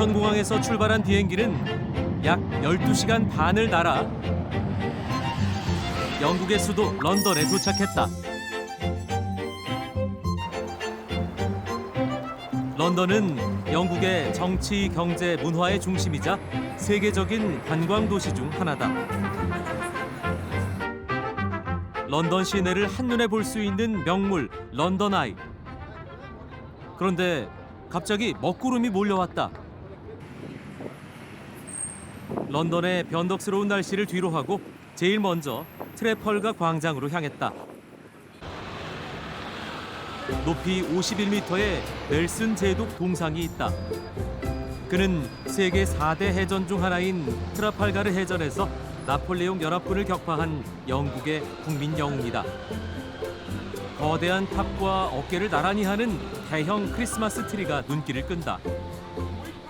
인천공항에서 출발한 비행기는 약 12시간 반을 날아 영국의 수도 런던에 도착했다. 런던은 영국의 정치, 경제, 문화의 중심이자 세계적인 관광 도시 중 하나다. 런던 시내를 한눈에 볼 수 있는 명물 런던 아이. 그런데 갑자기 먹구름이 몰려왔다. 런던의 변덕스러운 날씨를 뒤로하고 제일 먼저 트래펄가 광장으로 향했다. 높이 51m의 넬슨 제독 동상이 있다. 그는 세계 4대 해전 중 하나인 트라팔가르 해전에서 나폴레옹 연합군을 격파한 영국의 국민 영웅이다. 거대한 탑과 어깨를 나란히 하는 대형 크리스마스 트리가 눈길을 끈다.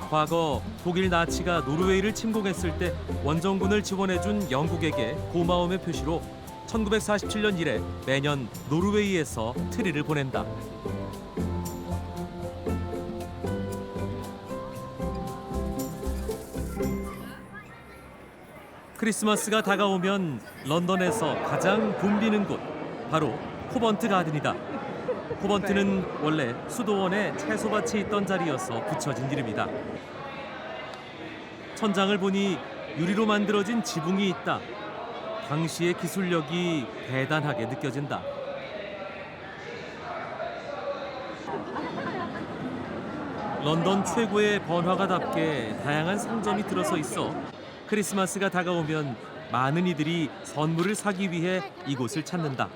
과거 독일 나치가 노르웨이를 침공했을 때 원정군을 지원해준 영국에게 고마움의 표시로 1947년 이래 매년 노르웨이에서 트리를 보낸다. 크리스마스가 다가오면 런던에서 가장 붐비는 곳, 바로 코번트 가든이다. 코번트는 원래 수도원에 채소밭이 있던 자리여서 붙여진 이름이다. 천장을 보니 유리로 만들어진 지붕이 있다. 당시의 기술력이 대단하게 느껴진다. 런던 최고의 번화가답게 다양한 상점이 들어서 있어 크리스마스가 다가오면 많은 이들이 선물을 사기 위해 이곳을 찾는다.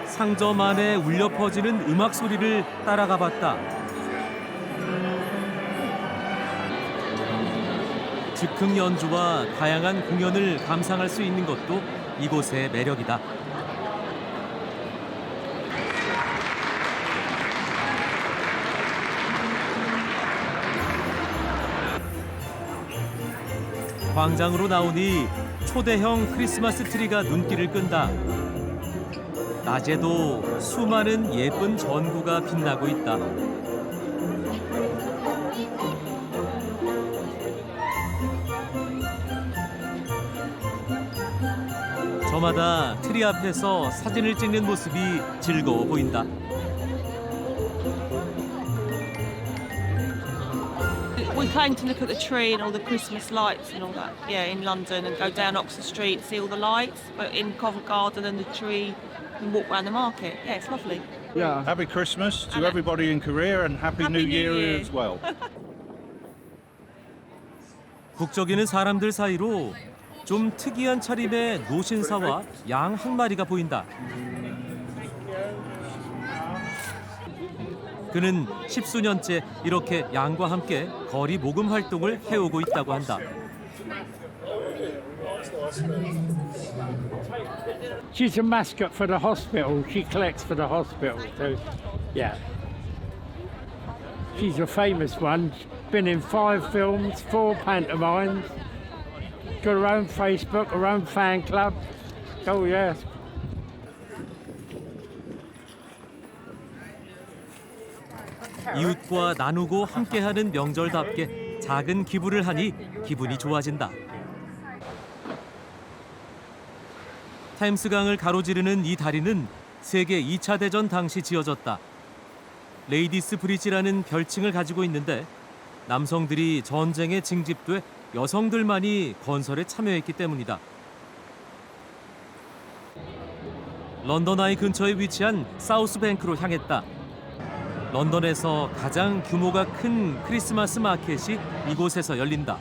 상점 안에 울려 퍼지는 음악 소리를 따라가 봤다. 즉흥 연주와 다양한 공연을 감상할 수 있는 것도 이곳의 매력이다. 광장으로 나오니 초대형 크리스마스 트리가 눈길을 끈다. 낮에도 수많은 예쁜 전구가 빛나고 있다. 저마다 트리 앞에서 사진을 찍는 모습이 즐거워 보인다. We came to look at the tree and all the Christmas lights and all that, yeah, in London, and go down Oxford Street, see all the lights, but in Covent Garden and the tree, and walk around the market. Yeah, it's lovely. Yeah. Happy Christmas to everybody in Korea and Happy New Year as well. 북적이는 사람들 사이로 좀 특이한 차림의 노신사와 양 한 마리가 보인다. 그는 십수년째 이렇게 양과 함께 거리 모금 활동을 해오고 있다고 한다. She's a mascot for the hospital. She collects for the hospital. So, yeah. She's a famous one. Been in 5 films, 4 pantomimes. Got her own Facebook, her own fan club. Oh, yeah. 이웃과 나누고 함께하는 명절답게 작은 기부를 하니 기분이 좋아진다. 템스강을 가로지르는 이 다리는 세계 2차 대전 당시 지어졌다. 레이디스 브리지라는 별칭을 가지고 있는데 남성들이 전쟁에 징집돼 여성들만이 건설에 참여했기 때문이다. 런던 아이 근처에 위치한 사우스뱅크로 향했다. 런던에서 가장 규모가 큰 크리스마스 마켓이 이곳에서 열린다.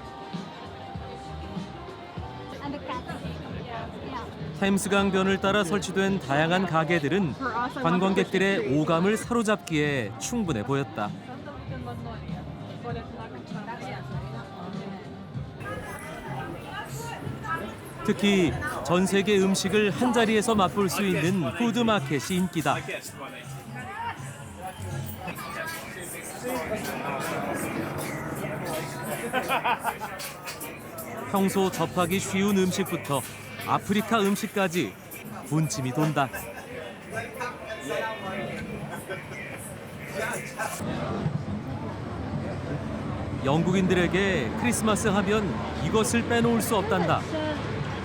템스강변을 따라 설치된 다양한 가게들은 관광객들의 오감을 사로잡기에 충분해 보였다. 특히 전 세계 음식을 한자리에서 맛볼 수 있는 푸드마켓이 인기다. 평소 접하기 쉬운 음식부터 아프리카 음식까지 군침이 돈다. 영국인들에게 크리스마스 하면 이것을 빼놓을 수 없단다.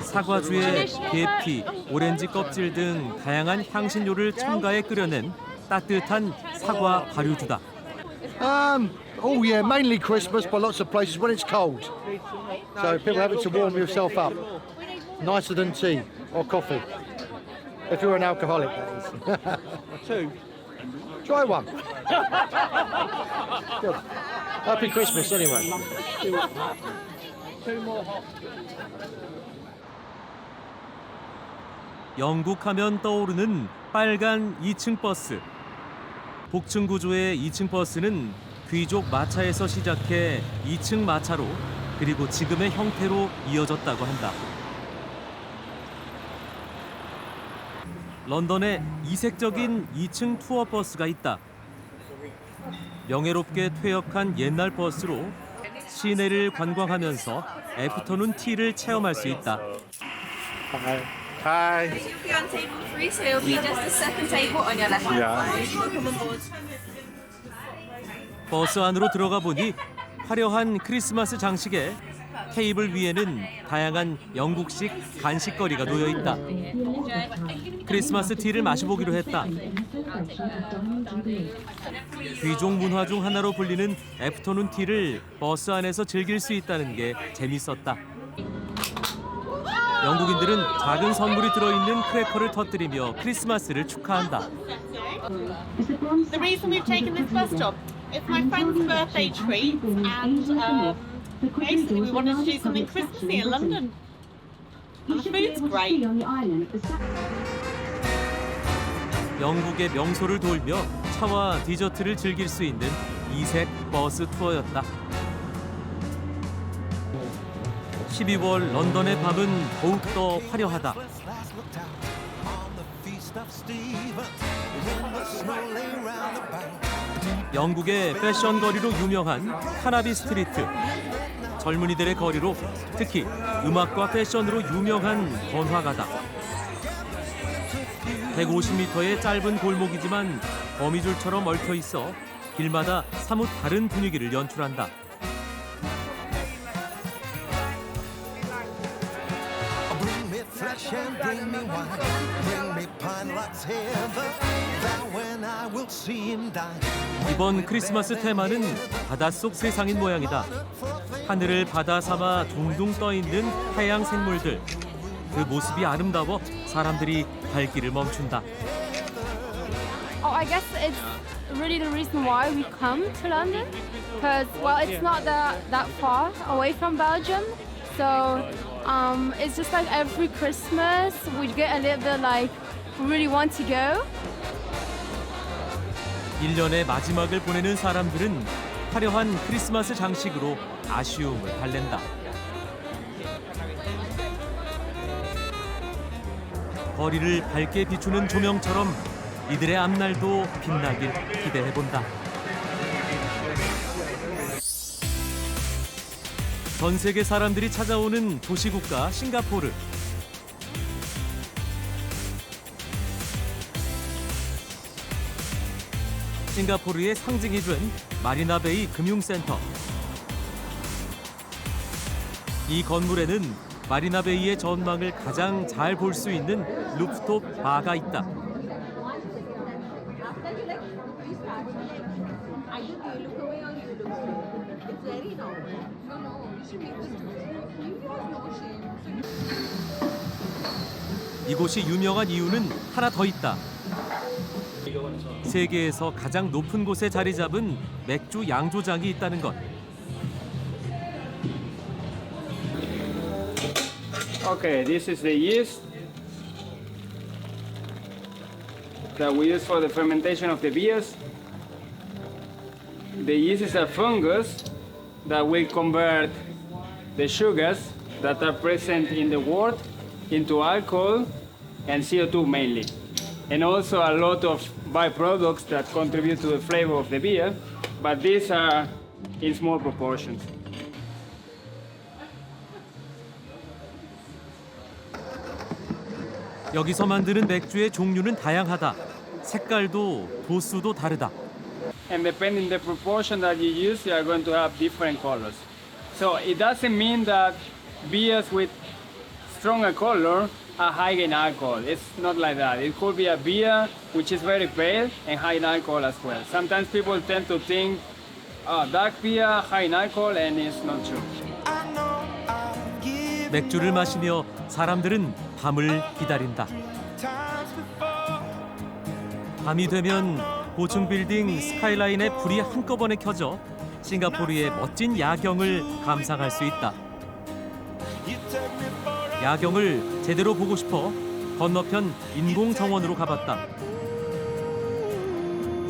사과주에 계피, 오렌지 껍질 등 다양한 향신료를 첨가해 끓여낸 따뜻한 사과 발효주다. Oh yeah, mainly Christmas, but lots of places when it's cold. So people have it to warm yourself up. Nicer than tea or coffee. If you're an alcoholic, that is. Two. Try one. Good. Happy Christmas anyway. 영국 하면 떠오르는 빨간 2층 버스. 복층 구조의 2층 버스는 귀족 마차에서 시작해 2층 마차로 그리고 지금의 형태로 이어졌다고 한다. 런던에 이색적인 2층 투어 버스가 있다. 명예롭게 퇴역한 옛날 버스로 시내를 관광하면서 애프터눈 티를 체험할 수 있다. Hi. You'll be on table 3, so it'll be just the second table on your left hand side. Welcome on board. 버스 안으로 들어가 보니 화려한 크리스마스 장식에 테이블 위에는 다양한 영국식 간식거리가 놓여 있다. 크리스마스 티를 마셔보기로 했다. 귀족 문화 중 하나로 불리는 애프터눈 티를 버스 안에서 즐길 수 있다는 게 재밌었다. 영국인들은 작은 선물이 들어있는 크래커를 터뜨리며 크리스마스를 축하한다. The reason we've taken this bus stop, it's my friend's birthday treat, and basically we wanted to do something Christmassy in London. And the food's great. 영국의 명소를 돌며 차와 디저트를 즐길 수 있는 이색 버스 투어였다. 12월 런던의 밤은 더욱더 화려하다. 영국의 패션 거리로 유명한 카나비 스트리트. 젊은이들의 거리로 특히 음악과 패션으로 유명한 번화가다. 150m의 짧은 골목이지만 거미줄처럼 얽혀 있어 길마다 사뭇 다른 분위기를 연출한다. 이번 크리스마스 테마는 바닷속 세상인 모양이다. 하늘을 바다 삼아 둥둥 떠 있는 해양 생물들. 그 모습이 아름다워 사람들이 발길을 멈춘다. Oh, I guess it's really the reason why we come to London, because well, it's not that far away from Belgium, so it's just like every Christmas we get a little bit like we really want to go. 1년의 마지막을 보내는 사람들은 화려한 크리스마스 장식으로 아쉬움을 달랜다. 거리를 밝게 비추는 조명처럼 이들의 앞날도 빛나길 기대해본다. 전 세계 사람들이 찾아오는 도시국가 싱가포르. 싱가포르의 상징이 된 마리나베이 금융센터. 이 건물에는 마리나베이의 전망을 가장 잘 볼 수 있는 루프톱 바가 있다. 이곳이 유명한 이유는 하나 더 있다. 세계에서 가장 높은 곳에 자리 잡은 맥주 양조장이 있다는 것. Okay, this is the yeast that we use for the fermentation of the beers. The yeast is a fungus that will convert the sugars that are present in the wort into alcohol and CO2 mainly, and also a lot of byproducts that contribute to the flavor of the beer, but these are in small proportions. 여기서 만드는 맥주의 종류는 다양하다. 색깔도 도수도 다르다. And depending the proportion that you use, you are going to have different colors. So it doesn't mean that beers with stronger color are high in alcohol. It's not like that. It could be a beer which is very pale and high in alcohol as well. Sometimes people tend to think, dark beer, high in alcohol, and it's not true. 맥주를 마시며 사람들은 밤을 기다린다. 밤이 되면 고층 빌딩 스카이라인의 불이 한꺼번에 켜져 싱가포르의 멋진 야경을 감상할 수 있다. 야경을 제대로 보고 싶어 건너편 인공정원으로 가봤다.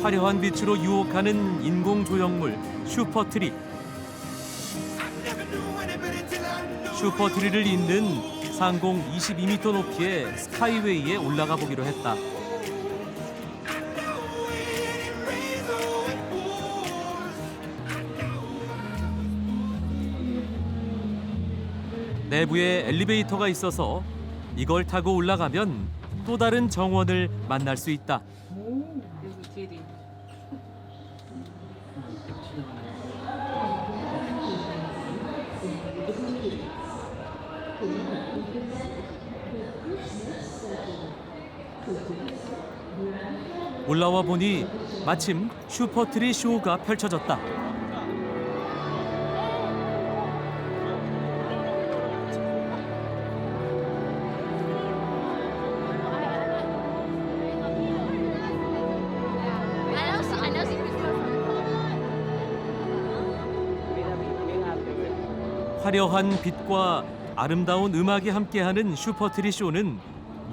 화려한 빛으로 유혹하는 인공조형물 슈퍼트리. 슈퍼트리를 잇는 상공 22m 높이의 스카이웨이에 올라가 보기로 했다. 내부에 엘리베이터가 있어서 이걸 타고 올라가면 또 다른 정원을 만날 수 있다. 올라와 보니 마침 슈퍼트리 쇼가 펼쳐졌다. 화려한 빛과 아름다운 음악이 함께하는 슈퍼트리 쇼는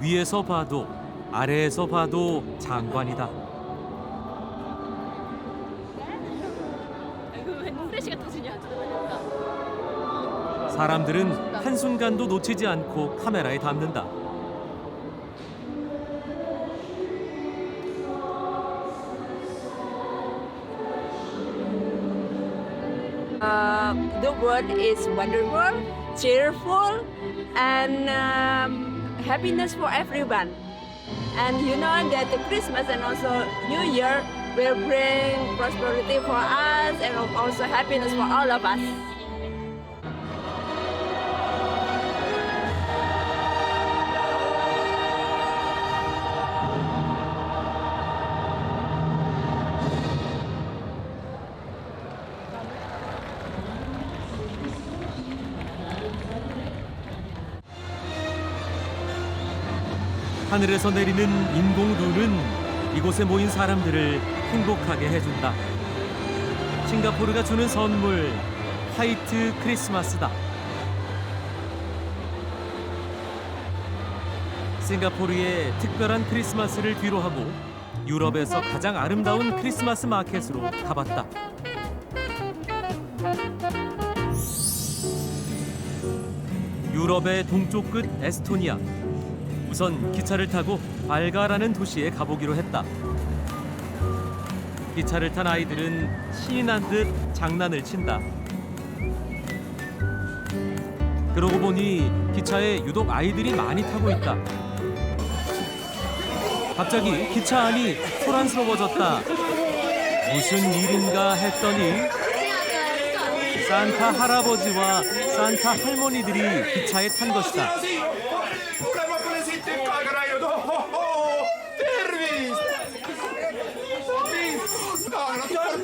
위에서 봐도 아래에서 봐도 장관이다. 사람들은 한순간도 놓치지 않고 카메라에 담는다. The world is wonderful, cheerful, and happiness for everyone. And you know that the Christmas and also New Year will bring prosperity for us and also happiness for all of us. 하늘에서 내리는 인공 눈은 이곳에 모인 사람들을 행복하게 해준다. 싱가포르가 주는 선물, 화이트 크리스마스다. 싱가포르의 특별한 크리스마스를 뒤로하고 유럽에서 가장 아름다운 크리스마스 마켓으로 가봤다. 유럽의 동쪽 끝 에스토니아. 우선 기차를 타고 발가라는 도시에 가보기로 했다. 기차를 탄 아이들은 신이 난 듯 장난을 친다. 그러고 보니 기차에 유독 아이들이 많이 타고 있다. 갑자기 기차 안이 소란스러워졌다. 무슨 일인가 했더니 산타 할아버지와 산타 할머니들이 기차에 탄 것이다.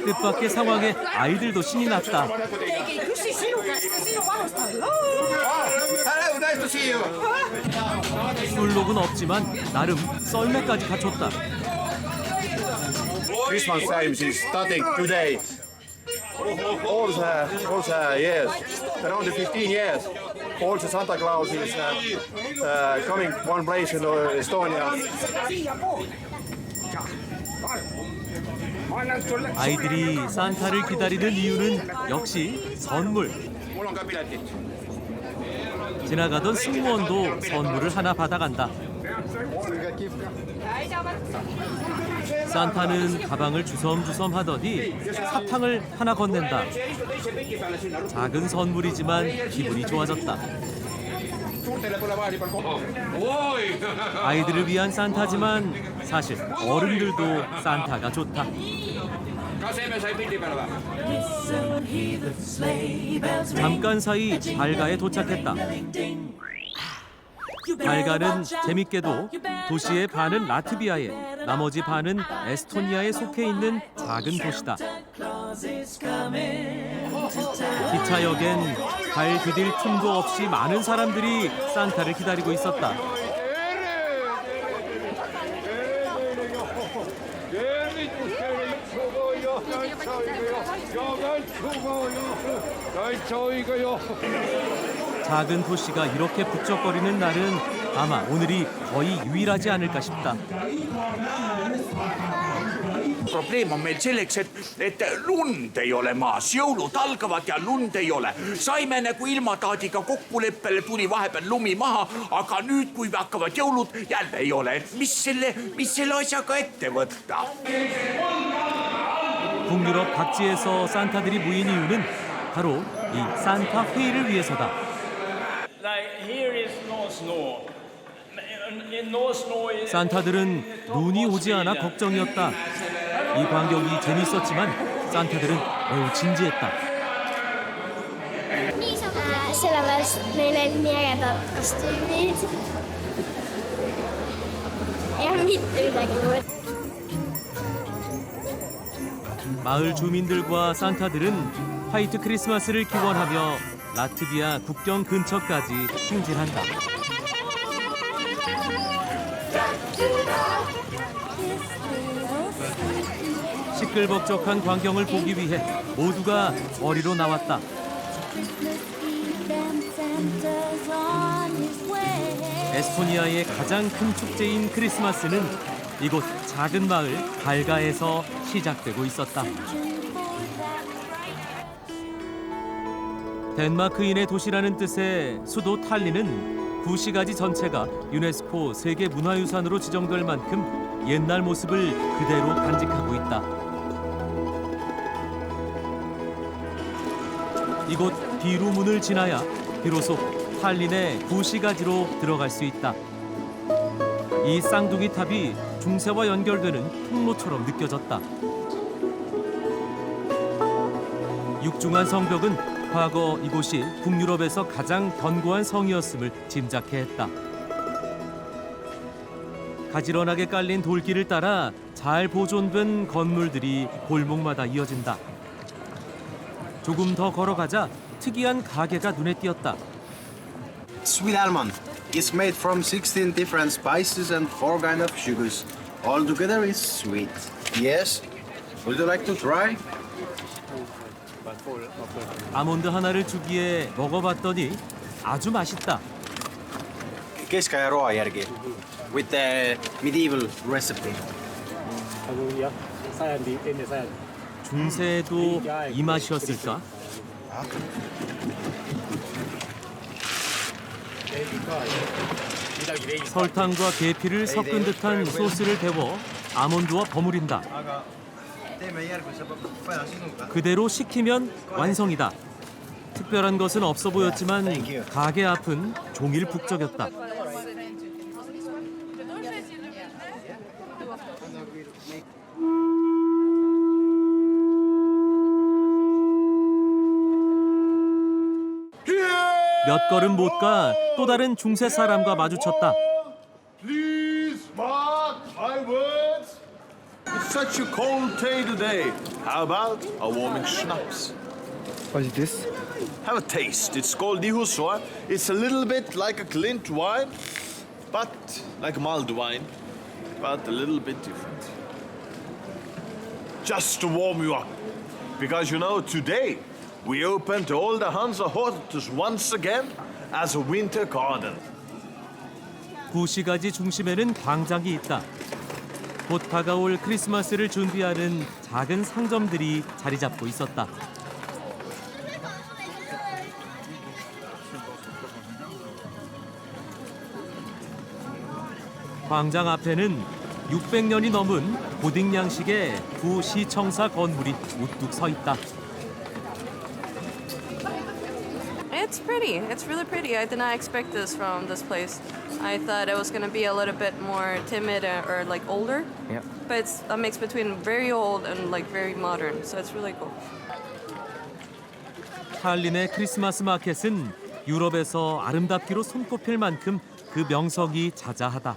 뜻밖의 상황에 아이들도 신이 났다. 술록은 없지만 나름 썰매까지 갖췄다. Christmas time is starting today. Also, yes, around 15 years. Also, Santa Claus is coming one place in Estonia. 아이들이 산타를 기다리는 이유는 역시 선물. 지나가던 승무원도 선물을 하나 받아간다. 산타는 가방을 주섬주섬 하더니 사탕을 하나 건넨다. 작은 선물이지만 기분이 좋아졌다. 아이들을 위한 산타지만 사실 어른들도 산타가 좋다. 잠깐 사이 발가에 도착했다. 발가는 재밌게도 도시의 반은 라트비아에, 나머지 반은 에스토니아에 속해 있는 작은 도시다. 기차역엔 발 디딜 틈도 없이 많은 사람들이 산타를 기다리고 있었다. 작은 도시가 이렇게 북적거리는 날은 아마 오늘이 거의 유일하지 않을까 싶다. Probleem on meil selleks, et lund ei ole maas, jõulud algavad ja lund ei ole. Saime nagu ilmataadiga kokkuleppele, tuli vahepeal lumi maha, aga nüüd, kui hakkavad jõulud, jälle ei ole. Mis selle asjaga ette võtta? 북유럽 각지에서 산타들이 모인 이유는 바로 이 산타 회의를 위해서다. 산타들은 눈이 오지 않아 걱정이었다. 이 광경이 재밌었지만 산타들은 매우 진지했다. Sellepärast neil olid nii ägedad kostüümid ja mitte midagi muud. 마을 주민들과 산타들은 화이트 크리스마스를 기원하며 라트비아 국경 근처까지 행진한다. 시끌벅적한 광경을 보기 위해 모두가 거리로 나왔다. 에스토니아의 가장 큰 축제인 크리스마스는 이곳 작은 마을 발가에서 시작되고 있었다. 덴마크인의 도시라는 뜻의 수도 탈린은 구시가지 전체가 유네스코 세계문화유산으로 지정될 만큼 옛날 모습을 그대로 간직하고 있다. 이곳 뒤로 문을 지나야 비로소 탈린의 구시가지로 들어갈 수 있다. 이 쌍둥이 탑이 중세와 연결되는 통로처럼 느껴졌다. 육중한 성벽은 과거 이곳이 북유럽에서 가장 견고한 성이었음을 짐작케 했다. 가지런하게 깔린 돌길을 따라 잘 보존된 건물들이 골목마다 이어진다. 조금 더 걸어가자 특이한 가게가 눈에 띄었다. Sweet almond. It's made from 16 different spices and 4 kinds of sugars. All together is sweet. Yes? Would you like to try? 아몬드 하나를 주기에 먹어봤더니 아주 맛있다. Keskaja roa järgi. With the medieval recipe. 중세에도 이 맛이었을까? 설탕과 계피를 섞은 듯한 소스를 데워 아몬드와 버무린다. 그대로 식히면 완성이다. 특별한 것은 없어 보였지만 가게 앞은 종일 북적였다. 몇 걸음 못 가 또 다른 중세 사람과 마주쳤다. Please mark my words. It's such a cold day today. How about a warming schnapps? What is this? Have a taste. It's called Dihuswa. It's a little bit like a Clint wine, but like a mulled wine, but a little bit different. Just to warm you up, because you know today we opened all the Hansa hotels once again as a winter garden. 구시가지 중심에는 광장이 있다. 곧 다가올 크리스마스를 준비하는 작은 상점들이 자리 잡고 있었다. 광장 앞에는 600년이 넘은 고딕 양식의 구시청사 건물이 우뚝 서 있다. It's pretty pretty. It's really pretty. I did not expect this from this place. I thought it was going to be a little bit more timid or like older. Yeah. But it's a mix between very old and like very modern. So it's really cool. 탈린의 크리스마스 마켓은 유럽에서 아름답기로 손꼽힐 만큼 그 명성이 자자하다.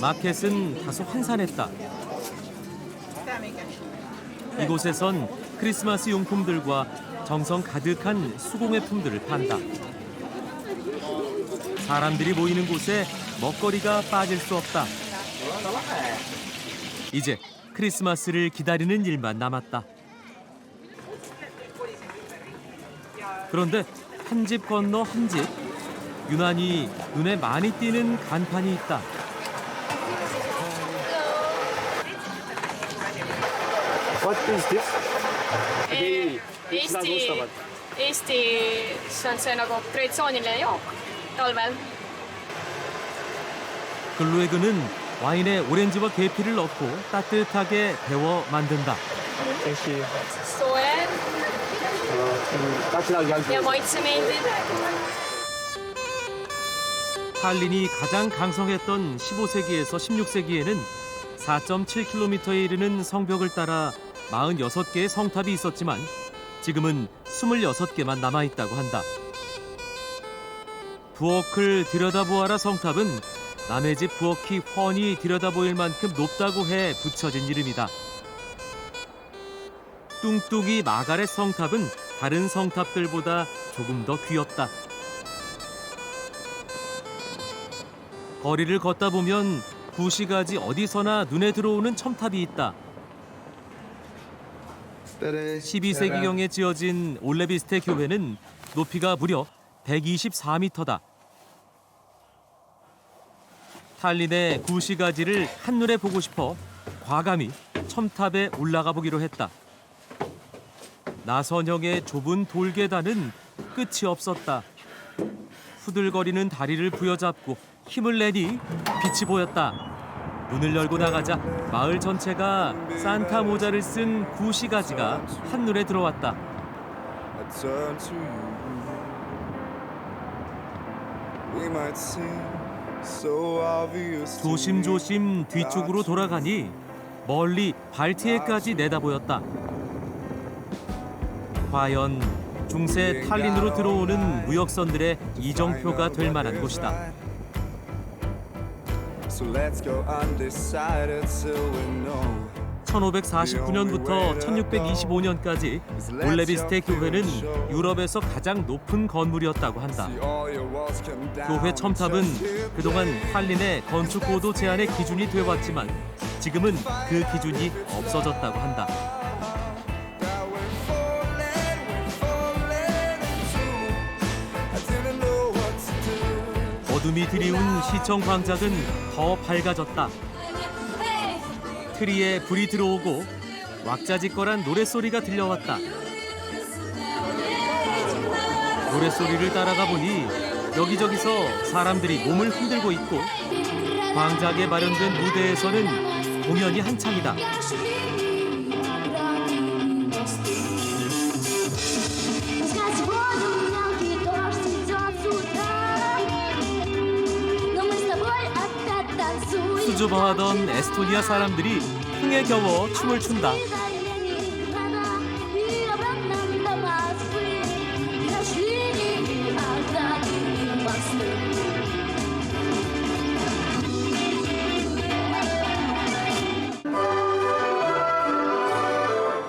마켓은 다소 한산했다. 이곳에선 크리스마스 용품들과 정성 가득한 수공예품들을 판다. 사람들이 모이는 곳에 먹거리가 빠질 수 없다. 이제 크리스마스를 기다리는 일만 남았다. 그런데 한 집 건너 한 집, 유난히 눈에 많이 띄는 간판이 있다. What is this? Eesti, see on see nagu traditsiooniline jook talvel. 글로에그는 와인에 오렌지와 계피를 넣고 따뜻하게 데워 만든다. Soe ja maitse meeldib. 탈린이 가장 강성했던 15세기에서 16세기에는 4.7km에 이르는 성벽을 따라 46개의 성탑이 있었지만 지금은 26개만 남아있다고 한다. 부엌을 들여다보아라 성탑은 남의 집 부엌이 훤히 들여다보일 만큼 높다고 해 붙여진 이름이다. 뚱뚱이 마가렛 성탑은 다른 성탑들보다 조금 더 귀엽다. 거리를 걷다 보면 구시가지 어디서나 눈에 들어오는 첨탑이 있다. 12세기경에 지어진 올레비스테 교회는 높이가 무려 124m다. 탈린의 구시가지를 한눈에 보고 싶어 과감히 첨탑에 올라가 보기로 했다. 나선형의 좁은 돌계단은 끝이 없었다. 후들거리는 다리를 부여잡고 힘을 내니 빛이 보였다. 문을 열고 나가자 마을 전체가 산타 모자를 쓴 구시가지가 한눈에 들어왔다. 조심조심 뒤쪽으로 돌아가니 멀리 발티에까지 내다보였다. 과연 중세 탈린으로 들어오는 무역선들의 이정표가 될 만한 곳이다. 1549년부터 1625년까지 올레비스테 교회는 유럽에서 가장 높은 건물이었다고 한다. 교회 첨탑은 그동안 탈린의 건축 고도 제한의 기준이 되어왔지만 지금은 그 기준이 없어졌다고 한다. 어둠이 드리운 시청 광장은 더 밝아졌다. 트리에 불이 들어오고 왁자지껄한 노랫소리가 들려왔다. 노랫소리를 따라가 보니 여기저기서 사람들이 몸을 흔들고 있고 광장에 마련된 무대에서는 공연이 한창이다. 수줍어하던 에스토니아 사람들이 흥에 겨워 춤을 춘다.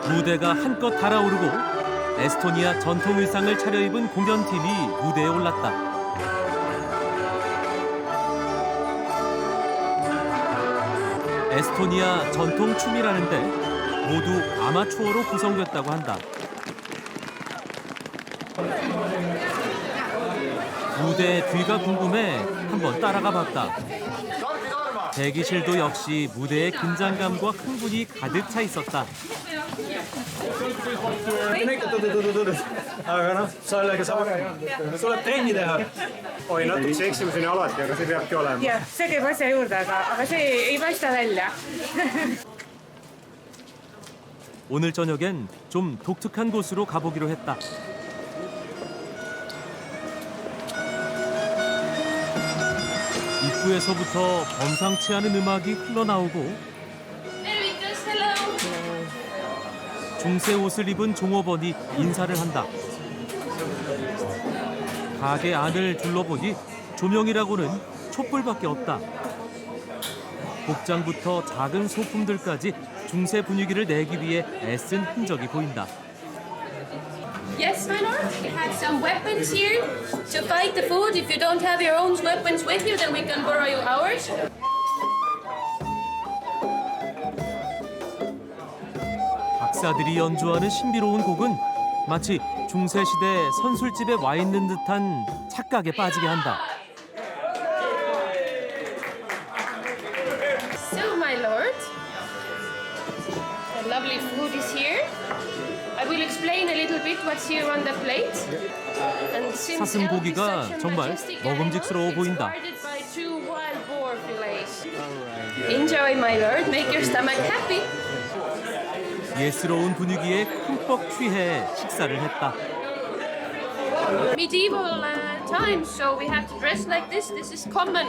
무대가 한껏 달아오르고 에스토니아 전통 의상을 차려입은 공연팀이 무대에 올랐다. 에스토니아 전통 춤이라는데 모두 아마추어로 구성됐다고 한다. 무대 뒤가 궁금해 한번 따라가 봤다. 대기실도 역시 무대의 긴장감과 흥분이 가득 차 있었다. Oi, natuke eksimisi on alati, aga see peabki olema. Jah, see käib asja juurde, aga see ei paista välja. 오늘 저녁엔 좀 독특한 곳으로 가보기로 했다. 입구에서부터 범상치 않은 음악이 흘러나오고 중세 옷을 입은 종업원이 인사를 한다. 가게 안을 둘러보니 조명이라고는 촛불밖에 없다. 복장부터 작은 소품들까지 중세 분위기를 내기 위해 애쓴 흔적이 보인다. Yes, my lord. We have some weapons here to fight the food. If you don't have your own weapons with you, then we can borrow you ours. 박사들이 연주하는 신비로운 곡은 마치 중세시대 선술집에 와 있는 듯한 착각에 빠지게 한다. So, my lord, the lovely food is here. I will explain a little bit what's here on the plate. And since 사슴 health is 고기가 such a 정말 majestic 먹음직스러워 animal, it's 보인다. guarded by 2 wild boar fillets. Enjoy, my lord. Make your stomach happy. 예스러운 분위기에 흠뻑 취해 식사를 했다. Medieval times, so we have to dress like this. This is common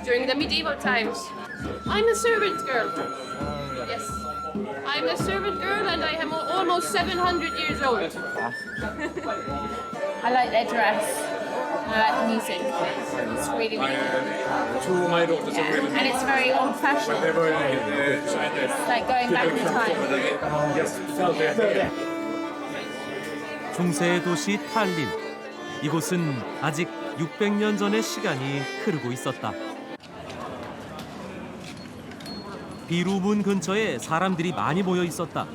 during the medieval times. I'm a servant girl. Yes. I'm a servant girl and I am almost 700 years old. I like their dress. I like the music. It's really, really good. Two of my daughters are really And it's very old-fashioned. It's like going back in time. 중세의 도시 탈린. 이곳은 아직 600년 전의 시간이 흐르고 있었다. 비루문 근처에 사람들이 많이 모여 있었다.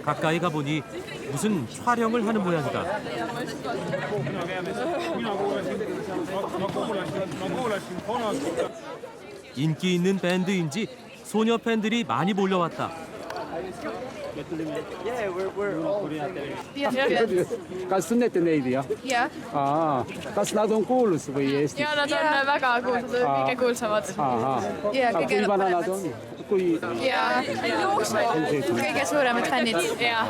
가까이 가보니 무슨 촬영을 하는 모양이다. 인기 있는 밴드인지 소녀 팬들이 많이 몰려왔다. Kas tunnete neid, jah? Jah. Kas nad on kuulus või Eestis? Ja nad on väga kuulsad, kõige kuulsamad. Ja, Kui kõige vana nad on? Kui... Ja, kõige suuremad fännid. Ja.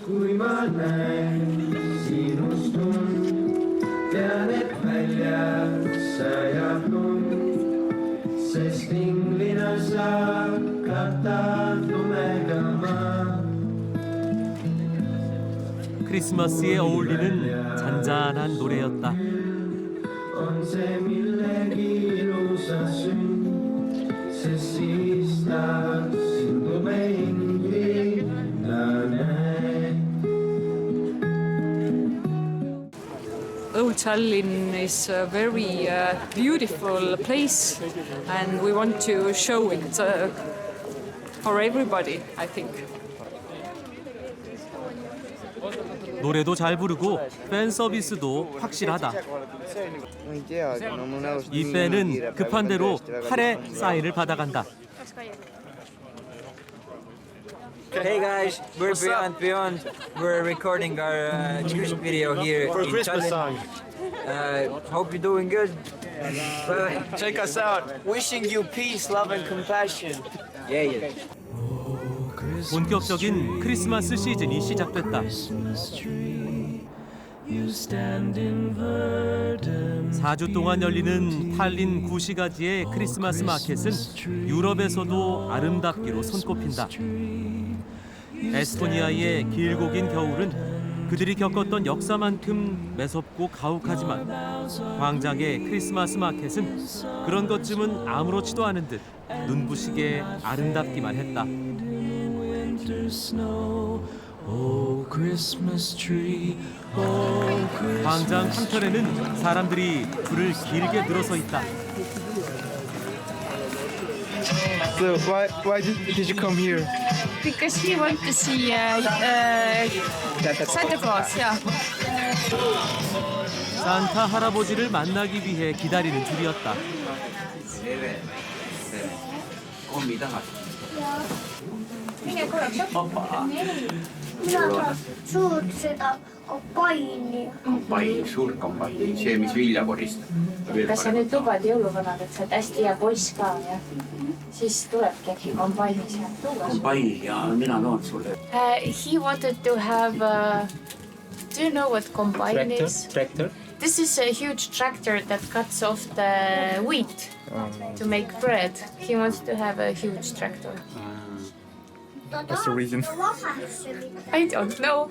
Kui ma näen sinustun, tean, et väljas sajab lund, sest inglina saab katab lumega maa. 크리스마스에 어울리는 잔잔한 노래였다. On see millegi ilusa sünd, sest siis tahaks sindu me inglina näed. Old Tallinn is a very beautiful place and we want to show it for everybody, I think. 노래도 잘 부르고 팬 서비스도 확실하다. 이 팬은 급한 대로 팔에 사인을 받아간다. Hey guys, we're Beyond Beyond. We're recording our music video here For a in Christmas Tallinn. song. Hope you're doing good. Bye. Check us out. Wishing you peace, love, and compassion. Yeah. 본격적인 크리스마스 시즌이 시작됐다. 4주 동안 열리는 탈린 구시가지의 크리스마스 마켓은 유럽에서도 아름답기로 손꼽힌다. 에스토니아의 길고 긴 겨울은 그들이 겪었던 역사만큼 매섭고 가혹하지만 광장의 크리스마스 마켓은 그런 것쯤은 아무렇지도 않은 듯 눈부시게 아름답기만 했다. 광장 한편에는 사람들이 줄을 길게 늘어서 있다. So why did you come here? Because we want to see Santa Claus, yeah. 산타 할아버지를 만나기 위해 기다리는 줄이었다. mina ka suud seda Kombaini. Kombain, suur kombain, see, mis vilja koristab. Kas sa nüüd lubad jõuluvanale, et sa oled hästi hea poiss ka ja siis tulebki äkki kombaini sealt tuua? Kombain ja mina toon sulle. He wanted to have do you know what combine is? Tractor? This is a huge tractor that cuts off the wheat to make bread. He wants to have a huge tractor. What's the reason? I don't know.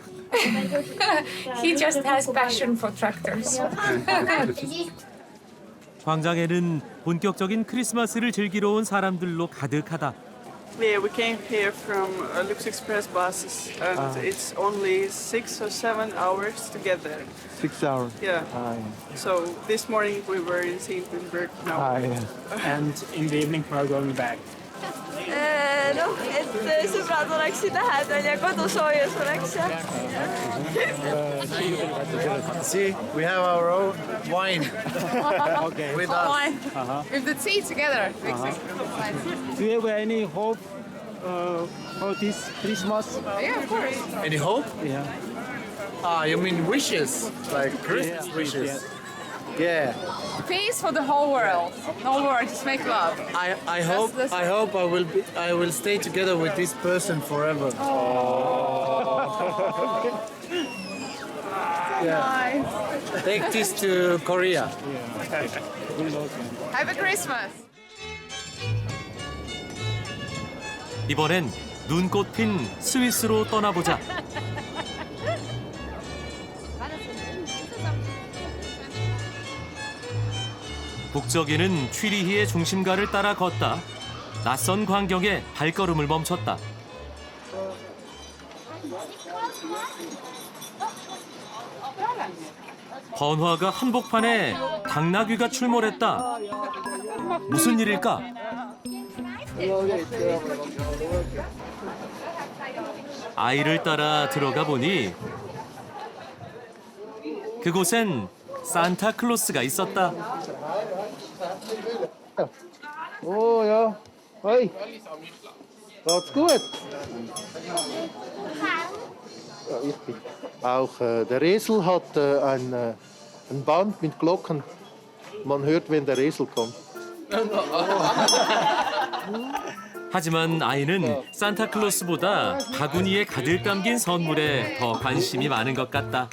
He just has passion for tractors. 광장에는 본격적인 크리스마스를 즐기러 온 사람들로 가득하다. Yeah, we came here from Lux Express buses, and it's only 6 or 7 hours to get there. 6 hours. Yeah. So this morning we were in St. Petersburg now. Yeah. And in the evening we are going back. noh, et sõbrad oleksid lähedal ja kodusoojus oleks ja. See, we have our own wine. Okay. With us. Wine. With the tea together. Do you have any hope for this Christmas? Yeah, of course. Any hope? Yeah. You mean wishes? Like Christmas wishes? Yeah. Peace for the whole world. No war, just make love. I hope I will stay together with this person forever. Nice. Take this to Korea. Happy Christmas. 이번엔 눈꽃 핀 스위스로 떠나보자. 북적이는 취리히의 중심가를 따라 걷다 낯선 광경에 발걸음을 멈췄다. 번화가 한복판에 당나귀가 출몰했다. 무슨 일일까? 아이를 따라 들어가 보니 그곳엔 산타클로스가 있었다. Oh ja. Hoi. Geht's gut? Ja, ich bin. Auch der Esel hat ein Band mit Glocken. Man hört, wenn der Esel kommt. 하지만 아이는 산타클로스보다 바구니에 가득 담긴 선물에 더 관심이 많은 것 같다.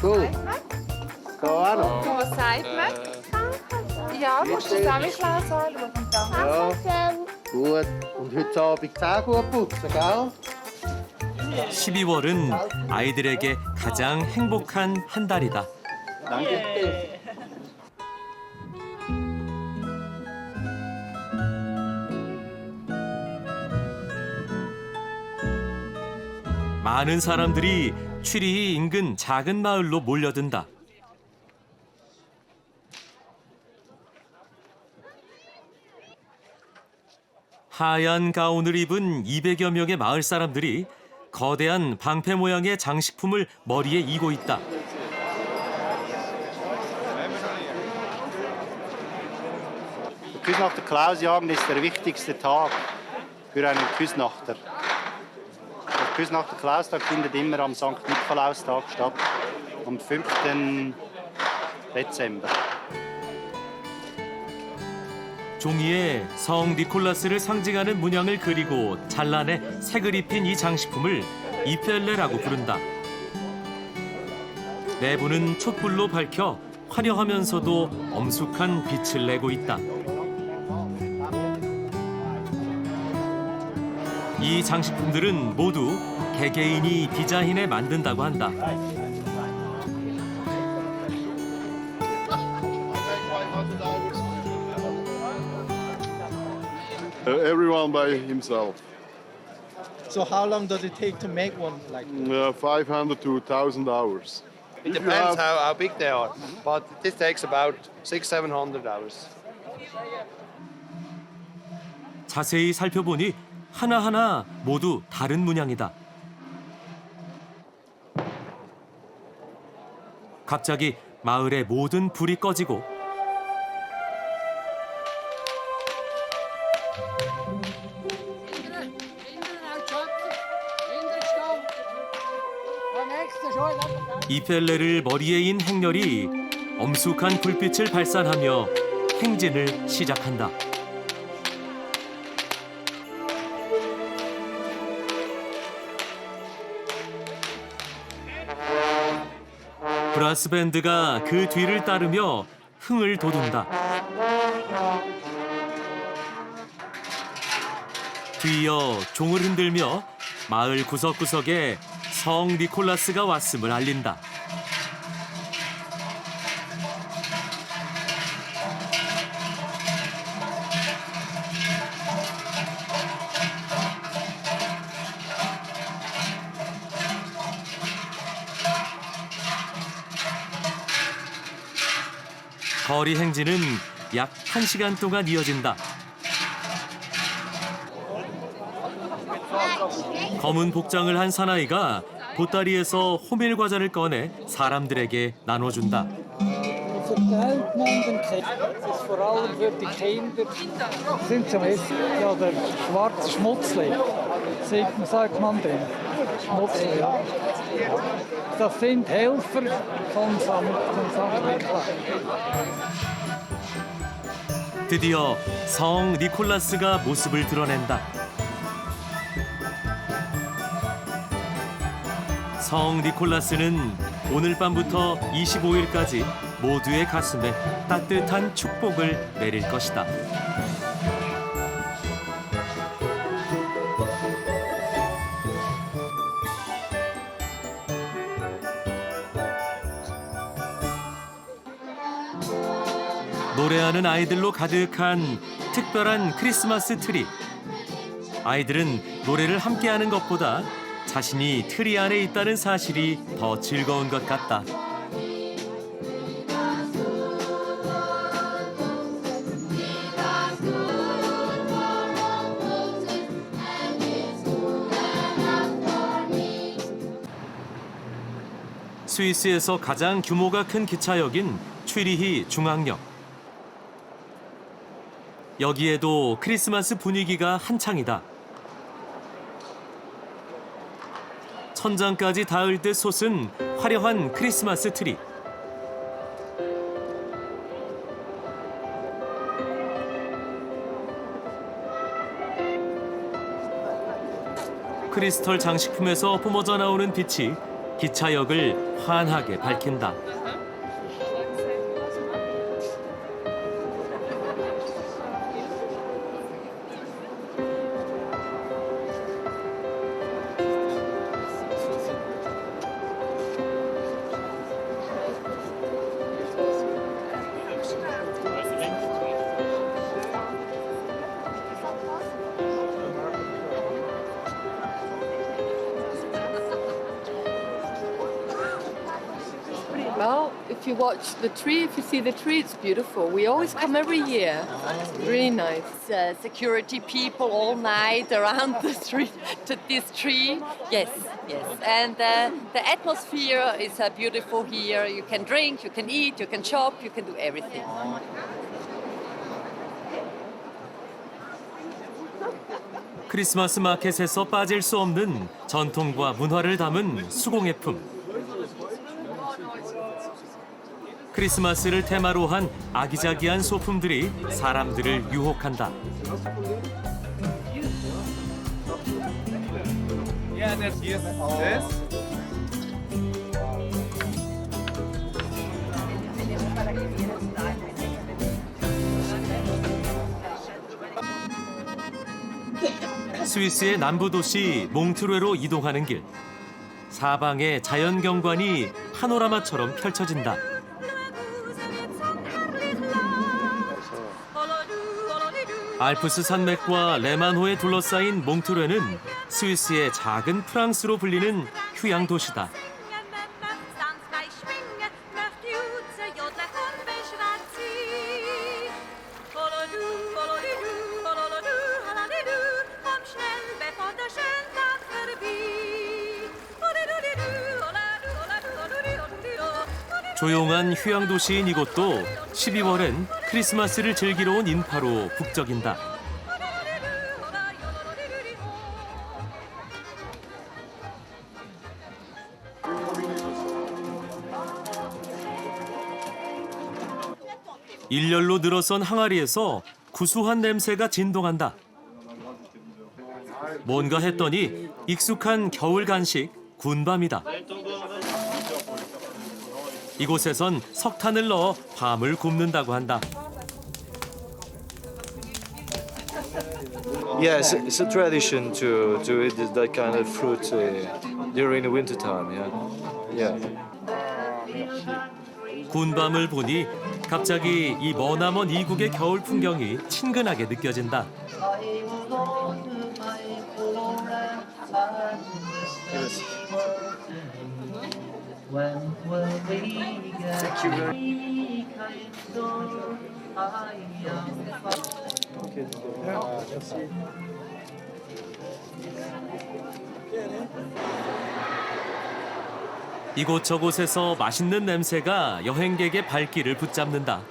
Cool. Go an. Was sagt man? Ja, musst du Samichlaus sagen. Ja, gut. Und heute Abend auch gut putzen, gell? 12월은 아이들에게 가장 행복한 한 달이다. 많은 사람들이 취리히 인근 작은 마을로 몰려든다. 하얀 가운을 입은 200여 명의 마을 사람들이 거대한 방패 모양의 장식품을 머리에 이고 있다. Küsnachter Klausjagen ist der wichtigste Tag für einen Küsnachter. Der Küsnachter Klaustag findet immer am St. Nikolaustag statt, am 5. Dezember. 종이에 성 니콜라스를 상징하는 문양을 그리고 잘라내 색을 입힌 이 장식품을 이펠레라고 부른다. 내부는 촛불로 밝혀 화려하면서도 엄숙한 빛을 내고 있다. 이 장식품들은 모두 개개인이 디자인해 만든다고 한다. Everyone by himself. So how long does it take to make one like that? 500 to 1,000 hours. It depends how big they are, but this takes about 600-700 hours. 자세히 살펴보니 하나하나 모두 다른 문양이다. 갑자기 마을의 모든 불이 꺼지고 이펠레를 머리에 인 행렬이 엄숙한 불빛을 발산하며 행진을 시작한다. 브라스 밴드가 그 뒤를 따르며 흥을 돋운다. 뒤이어 종을 흔들며 마을 구석구석에 성 니콜라스가 왔음을 알린다. 거리 행진은 약 1시간 동안 이어진다. 검은 복장을 한 사나이가 보따리에서 호밀 과자를 꺼내 사람들에게 나눠준다. Verteilt man den Kindern. Das ist vor allem für die Kinder. Sind zum Essen. Ja, der schwarze Schmutzli. Sagt man den. Schmutzli, ja. Das sind Helfer von St. Nikolaus. 드디어 성 니콜라스가 모습을 드러낸다. 성 니콜라스는 오늘 밤부터 25일까지 모두의 가슴에 따뜻한 축복을 내릴 것이다. 노래하는 아이들로 가득한 특별한 크리스마스 트리. 아이들은 노래를 함께하는 것보다 자신이 트리 안에 있다는 사실이 더 즐거운 것 같다. 스위스에서 가장 규모가 큰 기차역인 취리히 중앙역. 여기에도 크리스마스 분위기가 한창이다. 천장까지 닿을 듯 솟은 화려한 크리스마스 트리. 크리스털 장식품에서 뿜어져 나오는 빛이 기차역을 환하게 밝힌다. Well, if you watch the tree, if you see the tree, it's beautiful. We always come every year. Really nice. Security people all night around the tree, to this tree. Yes, yes. And the atmosphere is beautiful here. You can drink, you can eat, you can shop, you can do everything. 크리스마스 마켓에서 빠질 수 없는 전통과 문화를 담은 수공예품. 크리스마스를 테마로 한 아기자기한 소품들이 사람들을 유혹한다. 스위스의 남부 도시 몽트르웨로 이동하는 길. 사방의 자연 경관이 파노라마처럼 펼쳐진다. 알프스 산맥과 레만호에 둘러싸인 몽트르웨는 스위스의 작은 프랑스로 불리는 휴양 도시다. 조용한 휴양 도시인 이곳도 12월엔 크리스마스를 즐기러 온 인파로 북적인다. 일렬로 늘어선 항아리에서 구수한 냄새가 진동한다. 뭔가 했더니 익숙한 겨울 간식 군밤이다. 이곳에선 석탄을 넣어 밤을 굽는다고 한다. Yes, it's a tradition to eat that kind of fruit during the winter time. Yeah. 군밤을 보니 갑자기 이 머나먼 이국의 겨울 풍경이 친근하게 느껴진다. 이곳저곳에서 맛있는 냄새가 여행객의 발길을 붙잡는다.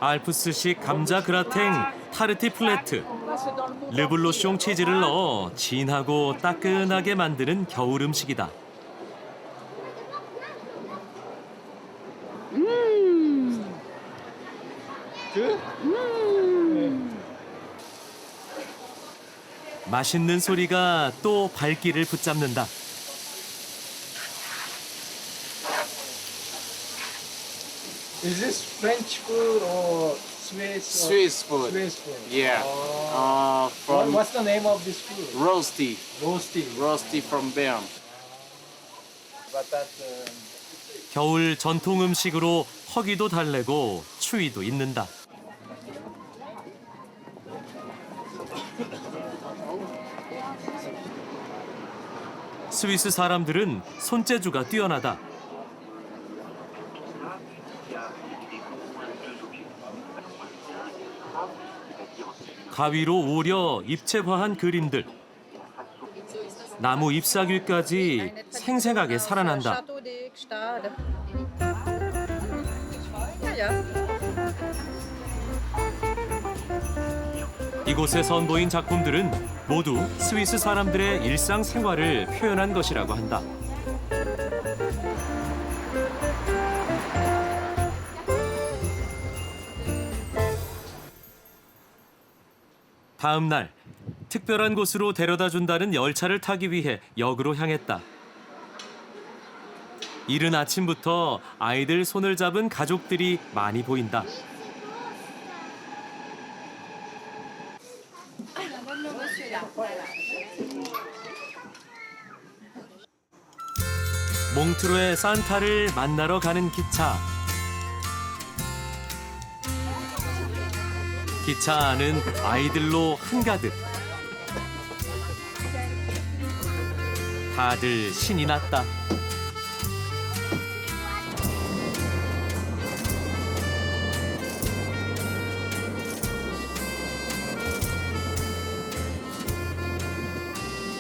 알프스식 감자 그라탱 타르티 플레트, 르블로숑 치즈를 넣어 진하고 따끈하게 만드는 겨울 음식이다. 맛있는 소리가 또 발길을 붙잡는다. Is this French food or Swiss? Swiss food. Swiss food. Yeah. What's the name of this food? Roasty. Roasty. Roasty from Bern. But that. 겨울 전통 음식으로 허기도 달래고 추위도 잊는다. 스위스 사람들은 손재주가 뛰어나다. 가위로 오려 입체화한 그림들. 나무 잎사귀까지 생생하게 살아난다. 이곳에 선보인 작품들은 모두 스위스 사람들의 일상생활을 표현한 것이라고 한다. 다음 날, 특별한 곳으로 데려다 준다는 열차를 타기 위해 역으로 향했다. 이른 아침부터 아이들 손을 잡은 가족들이 많이 보인다. 몽트루의 산타를 만나러 가는 기차. 기차 안은 아이들로 한가득. 다들 신이 났다.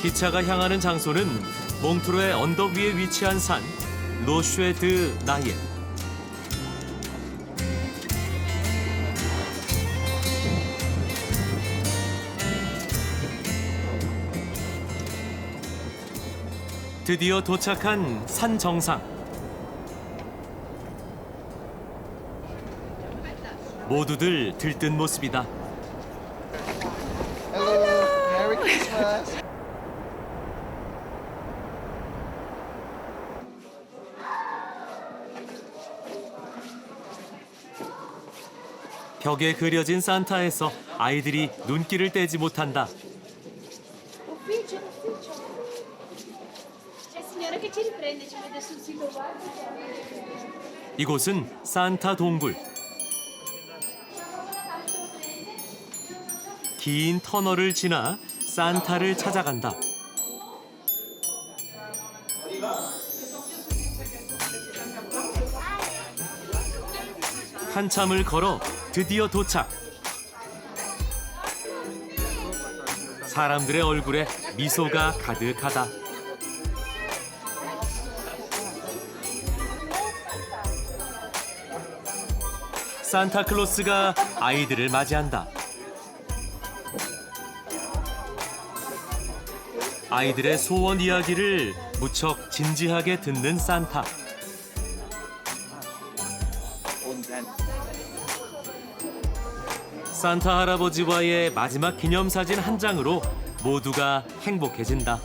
기차가 향하는 장소는 몽트루의 언덕 위에 위치한 산 로쉐드 나예. 드디어 도착한 산 정상. 모두들 들뜬 모습이다. Merry Christmas. 벽에 그려진 산타에서 아이들이 눈길을 떼지 못한다. 이곳은 산타 동굴. 긴 터널을 지나 산타를 찾아간다. 한참을 걸어 드디어 도착. 사람들의 얼굴에 미소가 가득하다. 산타클로스가 아이들을 맞이한다. 아이들의 소원 이야기를 무척 진지하게 듣는 산타. Und dann 산타 할아버지와의 마지막 기념사진 한 장으로 모두가 행복해진다.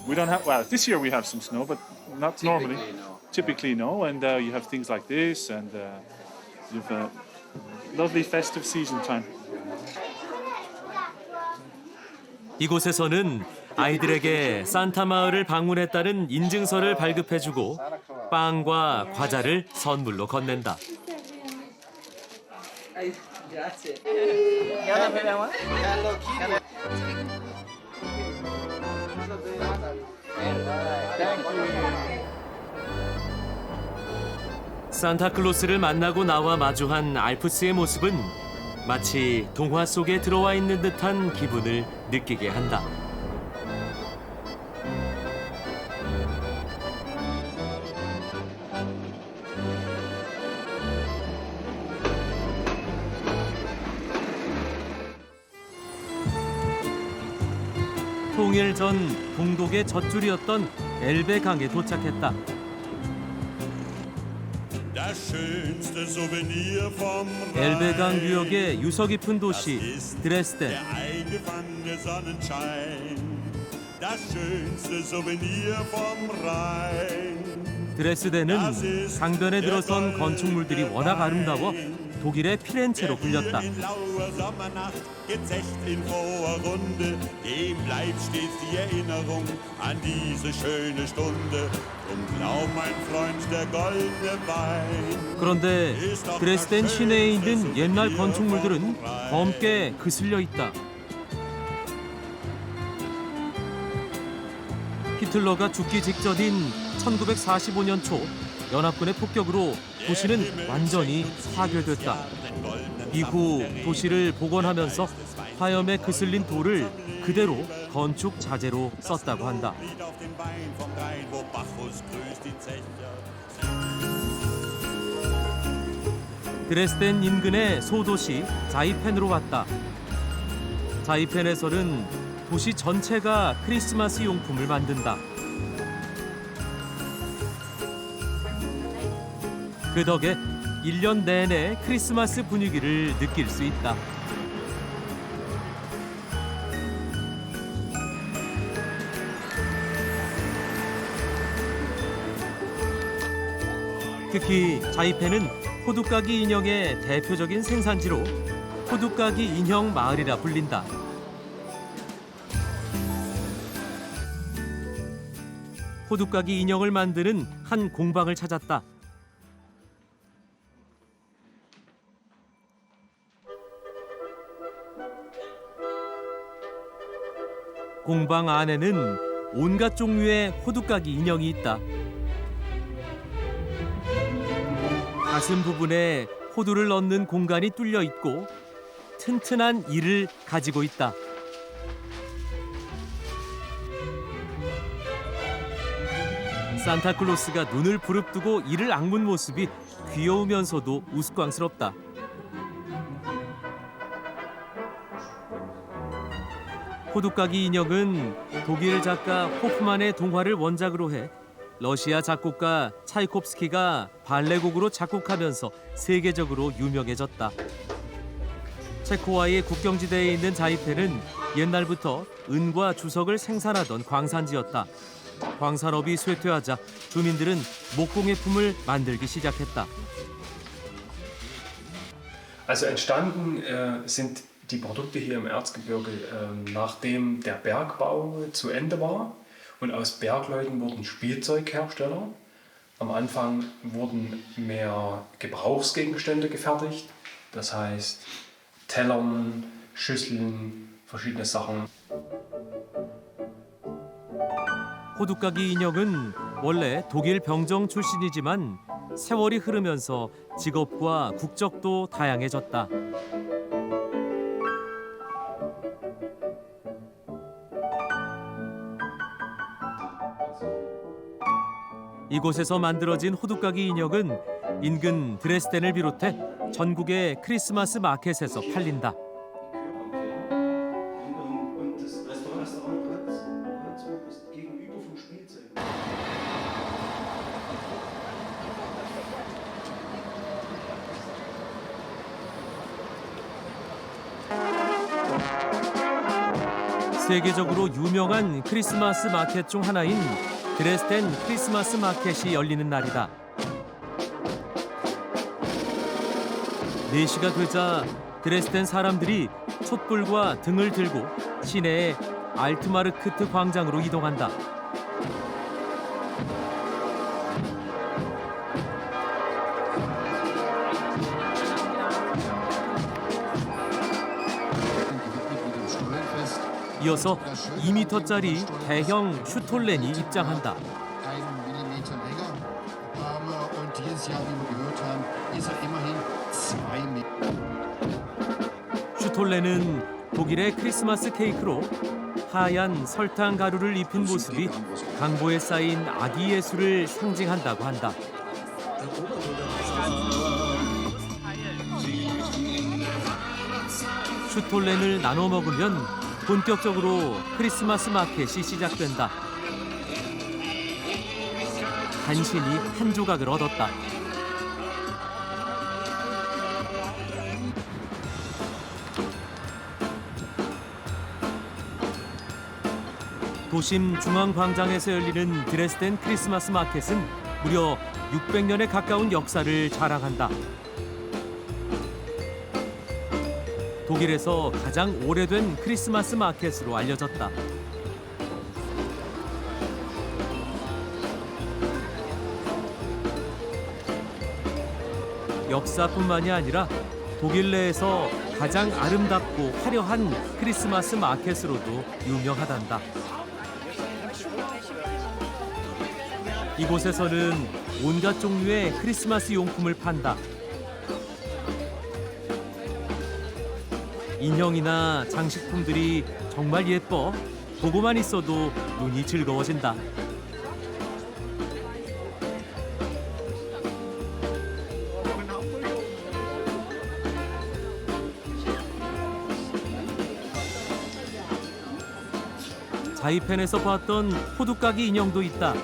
We don't have, well, this year we have some snow, but not normally. Typically, no. And you have things like this, and you have a lovely festive season time. 이곳에서는 아이들에게 산타 마을을 방문했다는 인증서를 발급해주고 빵과 과자를 선물로 건넨다. 산타클로스를 만나고 나와 마주한 알프스의 모습은 마치 동화 속에 들어와 있는 듯한 기분을 느끼게 한다. 통일 전 동독의 젖줄이었던 엘베강에 도착했다. 엘베강 유역의 유서 깊은 도시 드레스덴. 드레스덴은 강변에 들어선 건축물들이 워낙 아름다워 독일의 피렌체로 불렸다. 그런데 드레스덴 시내에 있는 옛날 건축물들은 검게 그슬려 있다. 히틀러가 죽기 직전인 1945년 초 연합군의 폭격으로 도시는 완전히 파괴됐다. 이후 도시를 복원하면서 화염에 그슬린 돌을 그대로 건축 자재로 썼다고 한다. 드레스덴 인근의 소도시 자이펜으로 왔다. 자이펜에서는 도시 전체가 크리스마스 용품을 만든다. 그 덕에 1년 내내 크리스마스 분위기를 느낄 수 있다. 특히 자이펜은 호두까기 인형의 대표적인 생산지로 호두까기 인형 마을이라 불린다. 호두까기 인형을 만드는 한 공방을 찾았다. 공방 안에는 온갖 종류의 호두까기 인형이 있다. 가슴 부분에 호두를 넣는 공간이 뚫려 있고 튼튼한 이를 가지고 있다. 산타클로스가 눈을 부릅뜨고 이를 앙문 모습이 귀여우면서도 우스꽝스럽다. 호두까기 인형은 독일 작가 호프만의 동화를 원작으로 해 러시아 작곡가 차이콥스키가 발레곡으로 작곡하면서 세계적으로 유명해졌다. 체코와의 국경지대에 있는 자이펜은 옛날부터 은과 주석을 생산하던 광산지였다. 광산업이 쇠퇴하자 주민들은 목공예품을 만들기 시작했다. Also entstanden sind die Produkte hier im Erzgebirge, nachdem der Bergbau zu Ende war. Und aus Bergleuten wurden Spielzeughersteller. Am Anfang wurden mehr Gebrauchsgegenstände gefertigt. Das heißt Tellern, Schüsseln, verschiedene Sachen. 호두까기 인형은 원래 독일 병정 출신이지만 세월이 흐르면서 직업과 국적도 다양해졌다. 이곳에서 만들어진 호두까기 인형은 인근 드레스덴을 비롯해 전국의 크리스마스 마켓에서 팔린다. 세계적으로 유명한 크리스마스 마켓 중 하나인 드레스덴 크리스마스 마켓이 열리는 날이다. 4시가 되자 드레스덴 사람들이 촛불과 등을 들고 시내의 알트마르크트 광장으로 이동한다. 이어서 2m짜리 대형 슈톨렌이 입장한다. 슈톨렌은 독일의 크리스마스 케이크로 하얀 설탕 가루를 입힌 모습이 강보에 쌓인 아기 예수를 상징한다고 한다. 슈톨렌을 나눠 먹으면 본격적으로 크리스마스 마켓이 시작된다. 간신히 한 조각을 얻었다. 도심 중앙광장에서 열리는 드레스덴 크리스마스 마켓은 무려 600년에 가까운 역사를 자랑한다. 독일에서 가장 오래된 크리스마스 마켓으로 알려졌다. 역사뿐만이 아니라 독일 내에서 가장 아름답고 화려한 크리스마스 마켓으로도 유명하단다. 이곳에서는 온갖 종류의 크리스마스 용품을 판다. 인형이나 장식품들이 정말 예뻐. 보고만 있어도 눈이 즐거워진다. 자이펜에서 봤던 호두까기 인형도 있다.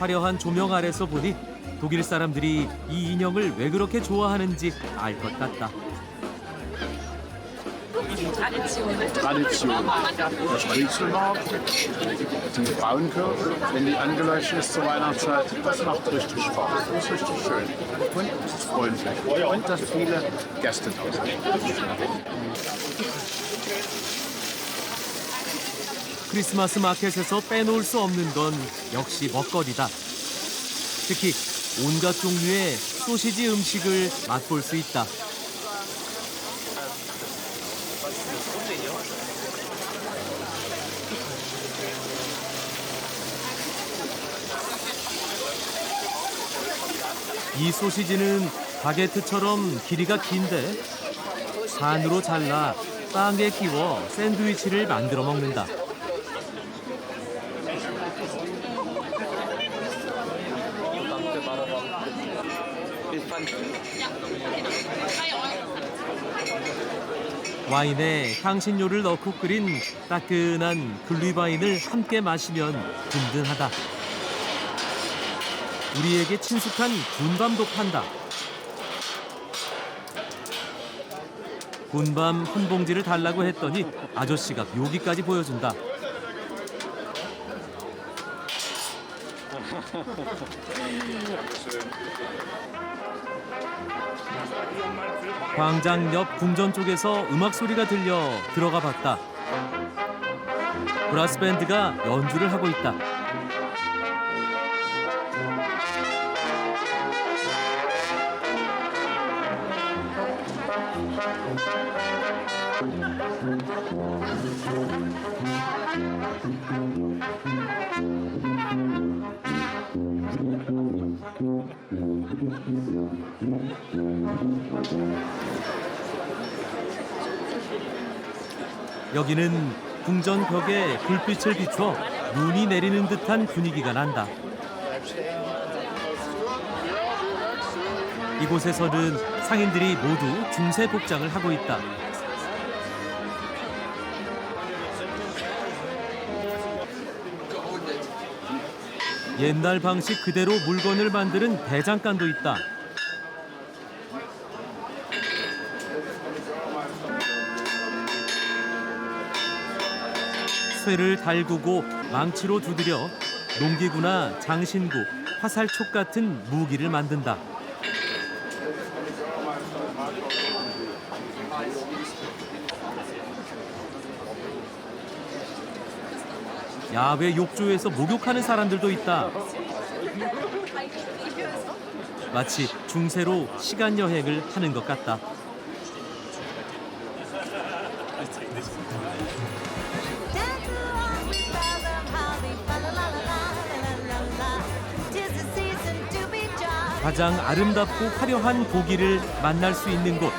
화려한 조명 아래서 보니 독일 사람들이 이 인형을 왜 그렇게 좋아하는지 알 것 같다. Tradition. Der Striezelmarkt, die Frauenkirche, wenn die angeleuchtet ist zur Weihnachtszeit, das macht richtig Spaß. Das ist richtig schön. Und es ist freundlich. Und dass viele Gäste da sind. 크리스마스 마켓에서 빼놓을 수 없는 건 역시 먹거리다. 특히 온갖 종류의 소시지 음식을 맛볼 수 있다. 이 소시지는 바게트처럼 길이가 긴데 반으로 잘라 빵에 끼워 샌드위치를 만들어 먹는다. 와인에 향신료를 넣고 끓인 따끈한 글리바인을 함께 마시면 든든하다. 우리에게 친숙한 군밤도 판다. 군밤 한 봉지를 달라고 했더니 아저씨가 묘기까지 보여준다. 광장 옆 궁전 쪽에서 음악 소리가 들려 들어가 봤다. 브라스 밴드가 연주를 하고 있다. 여기는 궁전 벽에 불빛을 비춰 눈이 내리는 듯한 분위기가 난다. 이곳에서는 상인들이 모두 중세 복장을 하고 있다. 옛날 방식 그대로 물건을 만드는 대장간도 있다. 쇠를 달구고 망치로 두드려 농기구나 장신구, 화살촉 같은 무기를 만든다. 야외 욕조에서 목욕하는 사람들도 있다. 마치 중세로 시간 여행을 하는 것 같다. 가장 아름답고 화려한 보기를 만날 수 있는 곳.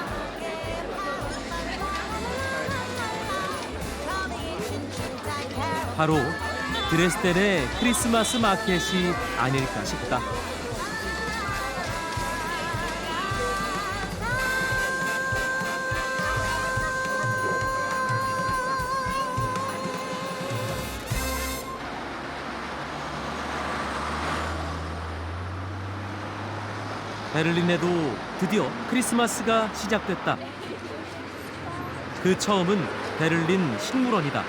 바로 드레스덴의 크리스마스 마켓이 아닐까 싶다. 베를린에도 드디어 크리스마스가 시작됐다. 그 처음은 베를린 식물원이다.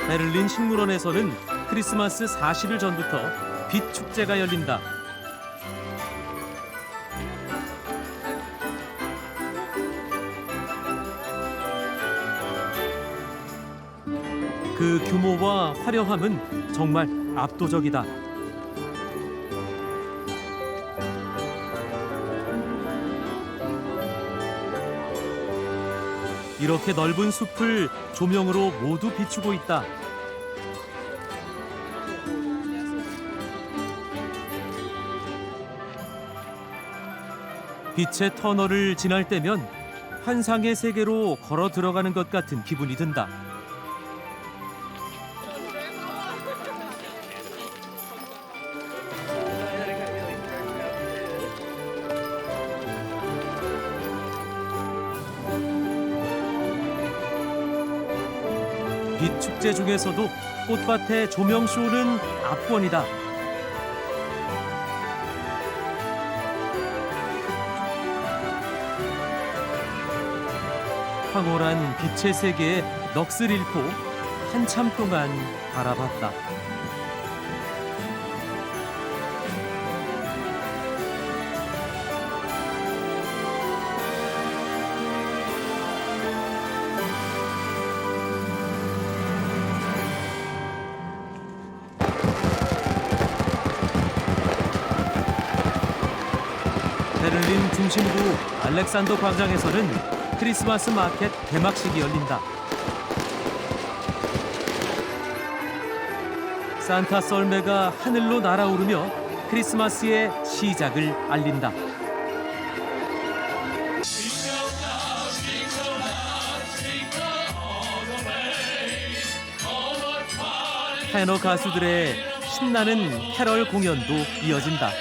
베를린 식물원에서는 크리스마스 40일 전부터 빛 축제가 열린다. 그 규모와 화려함은 정말 압도적이다. 이렇게 넓은 숲을 조명으로 모두 비추고 있다. 빛의 터널을 지날 때면 환상의 세계로 걸어 들어가는 것 같은 기분이 든다. 빛 축제 중에서도 꽃밭의 조명쇼는 압권이다. 황홀한 빛의 세계에 넋을 잃고 한참 동안 바라봤다. 베를린 중심부 알렉산더 광장에서는 크리스마스 마켓 개막식이 열린다. 산타 썰매가 하늘로 날아오르며 크리스마스의 시작을 알린다. 테너 가수들의 신나는 캐럴 공연도 이어진다.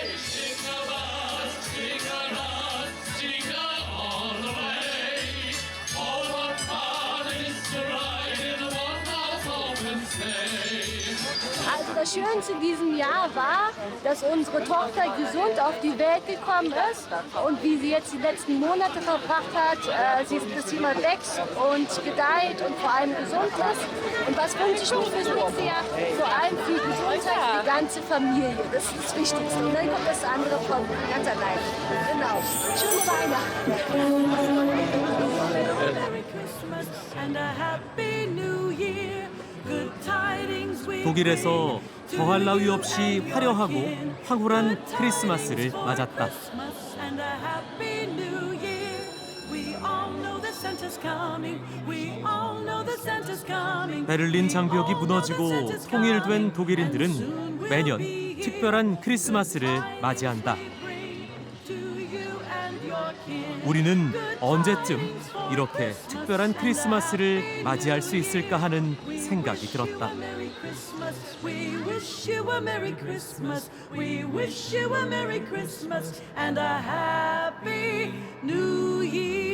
Also das Schönste in diesem Jahr war, dass unsere Tochter gesund auf die Welt gekommen ist und wie sie jetzt die letzten Monate verbracht hat, dass sie immer wächst und gedeiht und vor allem gesund ist. Und was wünsche ich mir fürs nächste Jahr? Vor allem viel Gesundheit für die ganze Familie. Das ist das Wichtigste. Und dann kommt das andere von ganz allein. Genau. Schöne Weihnachten. 독일에서 더할 나위 없이 화려하고 황홀한 크리스마스를 맞았다. 베를린 장벽이 무너지고 통일된 독일인들은 매년 특별한 크리스마스를 맞이한다. 우리는 언제쯤 이렇게 특별한 크리스마스를 맞이할 수 있을까 하는 생각이 들었다. We wish you a Merry Christmas. We wish you a Merry Christmas and a Happy New Year.